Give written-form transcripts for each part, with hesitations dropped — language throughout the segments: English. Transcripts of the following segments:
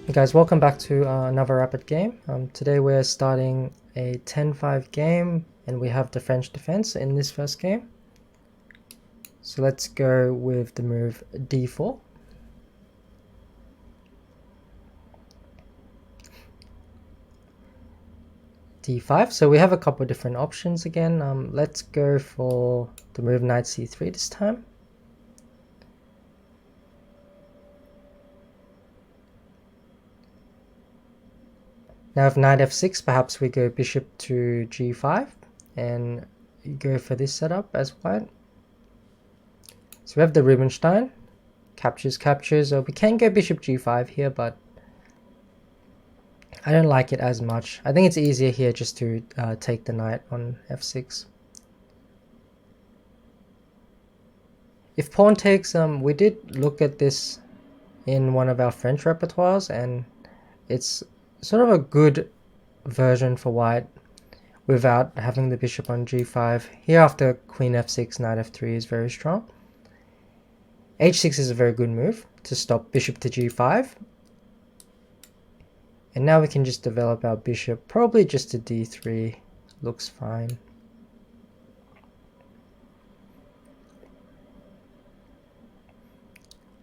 Hey guys, welcome back to another rapid game. Today we're starting a 10-5 game and we have the French defense in this first game. So let's go with the move d4. d5. So we have a couple different options again. Let's go for the move knight c3 this time. Now if knight f6, perhaps we go bishop to g5 and go for this setup as white. So we have the Rubinstein, captures, or we can go bishop g5 here, but I don't like it as much. I think it's easier here just to take the knight on f6. If pawn takes, we did look at this in one of our French repertoires, and it's sort of a good version for white without having the bishop on g5. Here after queen f6, knight f3 is very strong. h6 is a very good move to stop bishop to g5. And now we can just develop our bishop, probably just to d3, looks fine.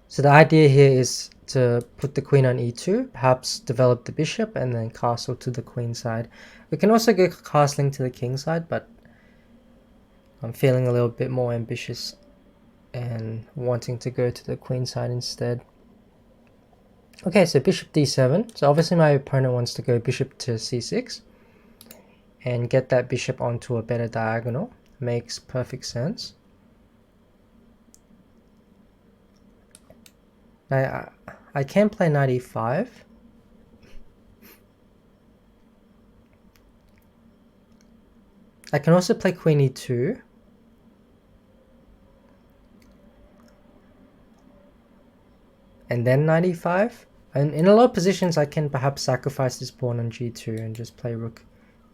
So the idea here is to put the queen on e2, perhaps develop the bishop and then castle to the queen side. We can also go castling to the king side, but I'm feeling a little bit more ambitious and wanting to go to the queen side instead. Okay, so bishop d7. So obviously my opponent wants to go bishop to c6 and get that bishop onto a better diagonal. Makes perfect sense. Now, I can play knight e5. I can also play queen e2. And then knight e5. And in a lot of positions, I can perhaps sacrifice this pawn on g2 and just play rook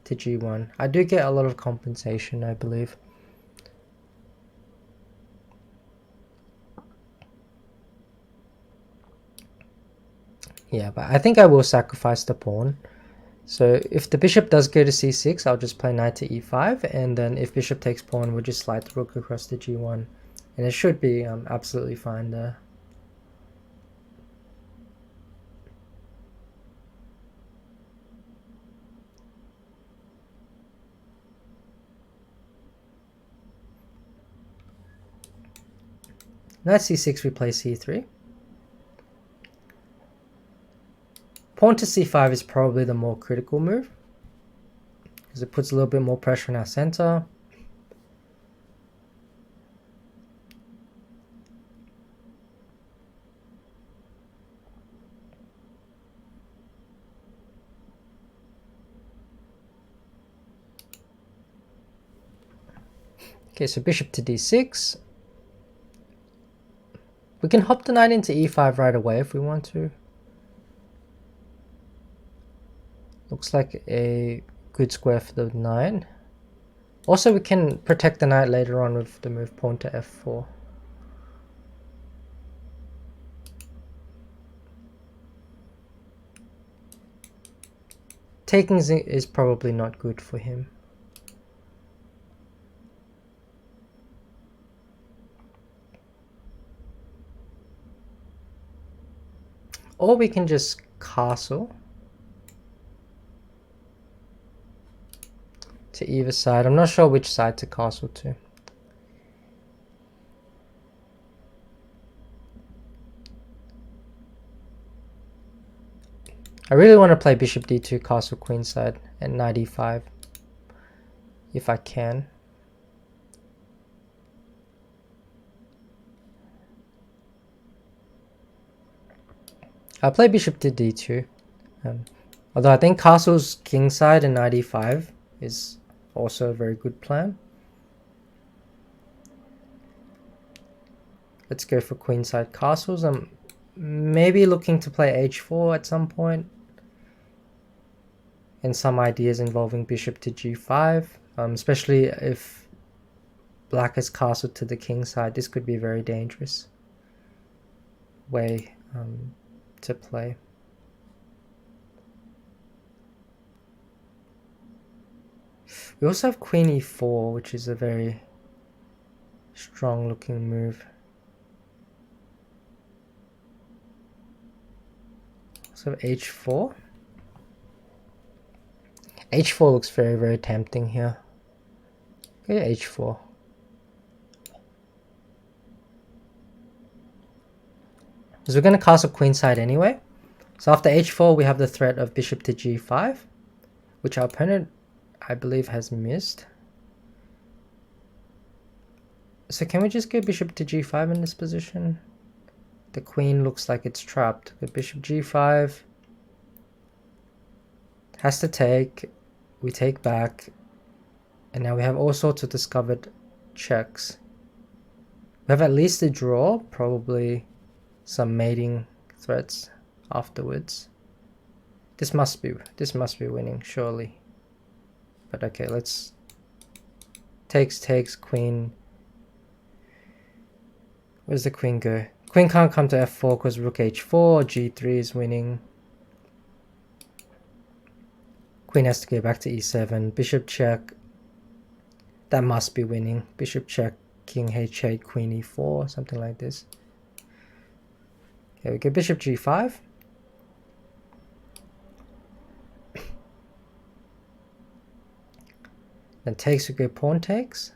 to g1. I do get a lot of compensation, I believe. Yeah, but I think I will sacrifice the pawn. So if the bishop does go to c6, I'll just play knight to e5, and then if bishop takes pawn, we'll just slide the rook across to g1. And it should be absolutely fine there. Knight c6, we play c3. Pawn to c5 is probably the more critical move, because it puts a little bit more pressure on our center. Okay, so bishop to d6. We can hop the knight into e5 right away if we want to. Looks like a good square for the knight. Also, we can protect the knight later on with the move pawn to f4. Taking is probably not good for him. Or we can just castle to either side. I'm not sure which side to castle to. I really want to play bishop d2, castle queenside, and knight e5 if I can. I'll play bishop to d2. Although I think castles kingside and knight e5 is also a very good plan. Let's go for queenside castles. I'm maybe looking to play h4 at some point. And some ideas involving bishop to g5, especially if black is castled to the king side. This could be a very dangerous way to play. We also have queen e4, which is a very strong looking move. So h4. h4 looks very, very tempting here. Okay, h4. Because we're going to castle queenside anyway. So after h4, we have the threat of bishop to g5, which our opponent, I believe, has missed. So can we just go bishop to g5 in this position? The queen looks like it's trapped. The bishop g5 has to take. We take back. And now we have all sorts of discovered checks. We have at least a draw, probably some mating threats afterwards. This must be winning, surely. But okay, let's takes queen. Where's the queen go? Queen can't come to f4 because rook h4, g3 is winning. Queen has to go back to e7, bishop check. That must be winning. Bishop check, king h8, queen e4, something like this. Okay, we go bishop g5. Then takes, we go pawn takes.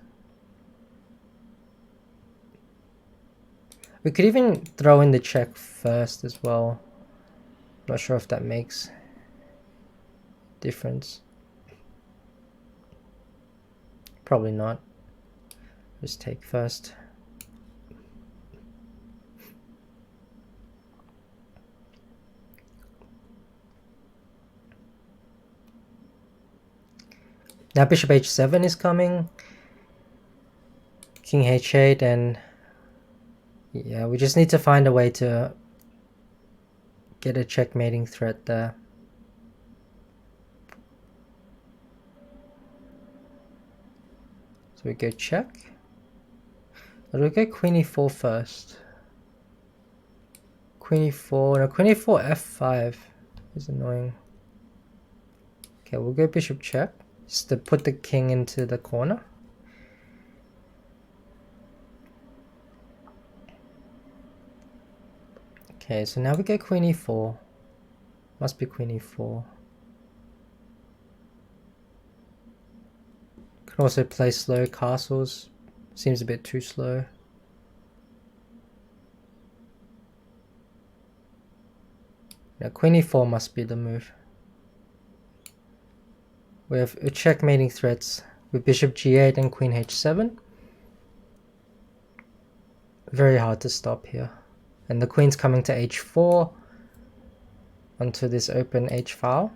We could even throw in the check first as well. Not sure if that makes difference. Probably not. Just take first. Now bishop h7 is coming. King h8, and yeah, we just need to find a way to get a checkmating threat there. So we go check. Or do we go queen e4 first? Queen e4, no, queen e4 f5 is annoying. Okay, we'll go bishop check, just to put the king into the corner. Okay, so now we go queen e4. Must be queen e4. Can also play slow castles. Seems a bit too slow. Now queen e4 must be the move. We have checkmating threats with bishop g8 and queen h7. Very hard to stop here. And the queen's coming to h4 onto this open h file.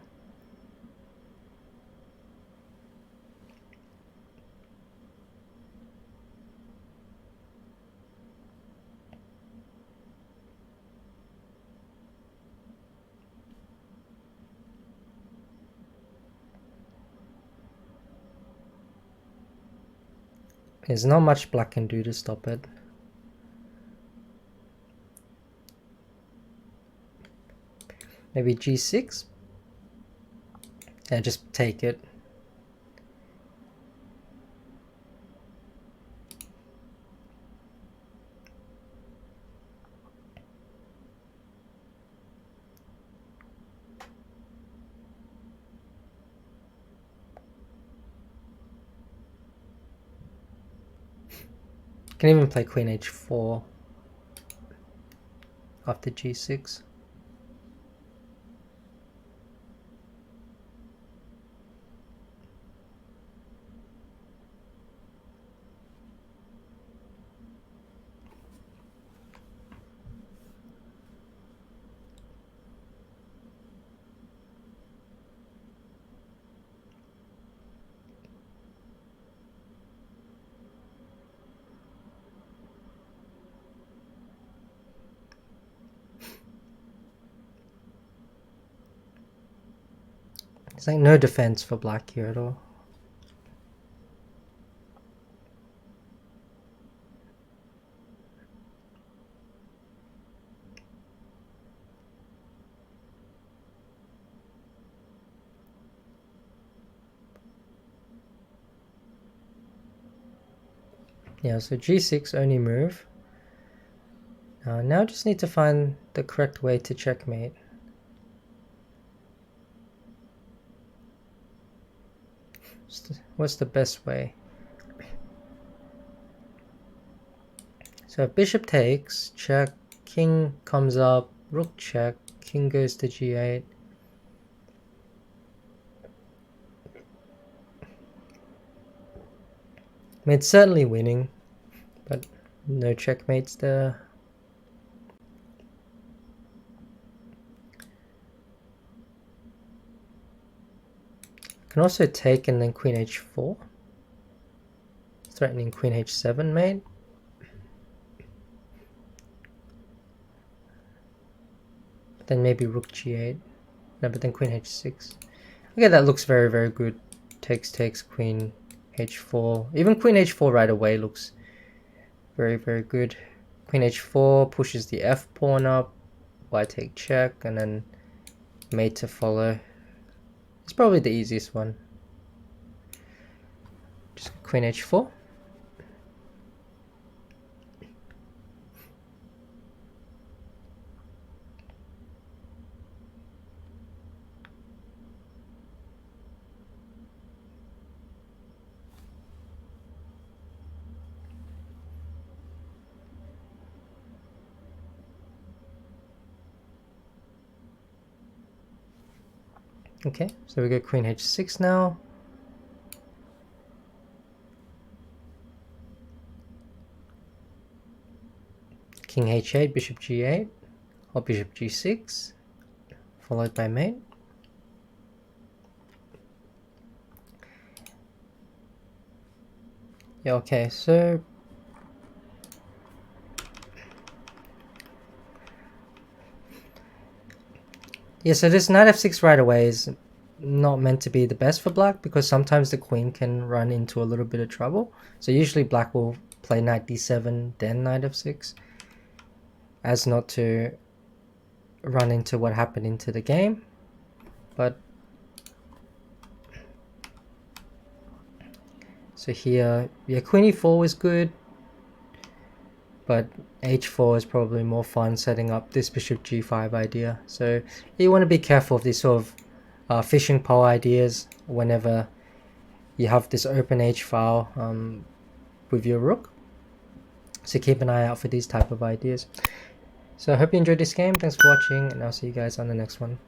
There's not much black can do to stop it. Maybe g6? Yeah, just take it. Can even play queen h4 after g6. There's like no defense for black here at all. Yeah, so g6 only move. Now I just need to find the correct way to checkmate. What's the best way? So if bishop takes, check, king comes up, rook check, king goes to g8. I mean, it's certainly winning, but no checkmates there. I can also take and then queen h4, threatening queen h7 mate. Then maybe rook g8. No, but then queen h6. Okay, that looks very, very good. Takes, queen h4. Even queen h4 right away looks very, very good. Queen h4 pushes the f pawn up. White take check, and then mate to follow. It's probably the easiest one. Just queen h4. Okay, so we go queen h6 now. King h8, bishop g8, or bishop g6, followed by mate. Yeah, okay, so yeah, so this knight f6 right away is not meant to be the best for black, because sometimes the queen can run into a little bit of trouble. So usually black will play knight d7, then knight f6, as not to run into what happened into the game. But so here, yeah, queen e4 was good, but h4 is probably more fun, setting up this bishop g5 idea. So you want to be careful of these sort of fishing pole ideas whenever you have this open h file with your rook. So keep an eye out for these type of ideas. So I hope you enjoyed this game. Thanks for watching, and I'll see you guys on the next one.